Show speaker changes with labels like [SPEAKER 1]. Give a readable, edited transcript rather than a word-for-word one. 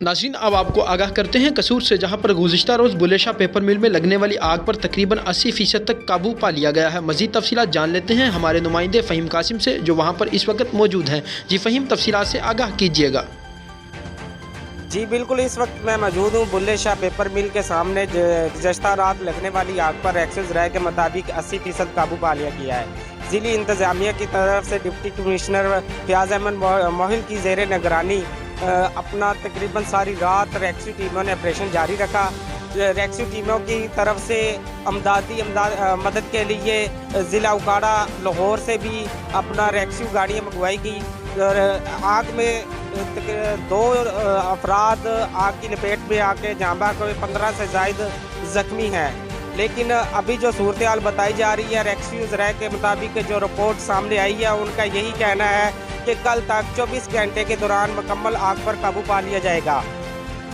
[SPEAKER 1] नाज़रीन, अब आपको आगाह करते हैं कसूर से, जहां पर गुज़िश्ता रोज़ बुल्ले शाह पेपर मिल में लगने वाली आग पर तकरीबन 80% तक काबू पा लिया गया है। मज़ीद तफसीलात जान लेते हैं हमारे नुमाइंदे फ़हीम कासिम से, जो वहां पर इस वक्त मौजूद हैं। जी फ़हीम, तफसीलात से आगाह कीजिएगा।
[SPEAKER 2] जी बिल्कुल, इस वक्त मैं मौजूद हूँ बुल्ले शाह पेपर मिल के सामने। गुज़श्ता रात लगने वाली आग पर एक्सिस राय के मुताबिक 80% काबू पा लिया गया है। ज़िली इंतज़ामिया की तरफ से डिप्टी कमिश्नर फ़याज़ अहमद मोहिल की ज़ेर निगरानी अपना तकरीबन सारी रात रेस्क्यू टीमों ने ऑपरेशन जारी रखा। रेस्क्यू टीमों की तरफ से मदद के लिए ज़िला उकाड़ा लाहौर से भी अपना रेस्क्यू गाड़ियाँ मंगवाई गई। और आग में 2 अफराद आग की लपेट में आके जांबा को 15 से ज़ायद ज़ख्मी हैं। लेकिन अभी जो सूरत हाल बताई जा रही है, रेस्क्यू ज़राए के मुताबिक जो रिपोर्ट सामने आई है, उनका यही कहना है कि कल तक 24 घंटे के दौरान मुकम्मल आग पर काबू पा लिया जाएगा।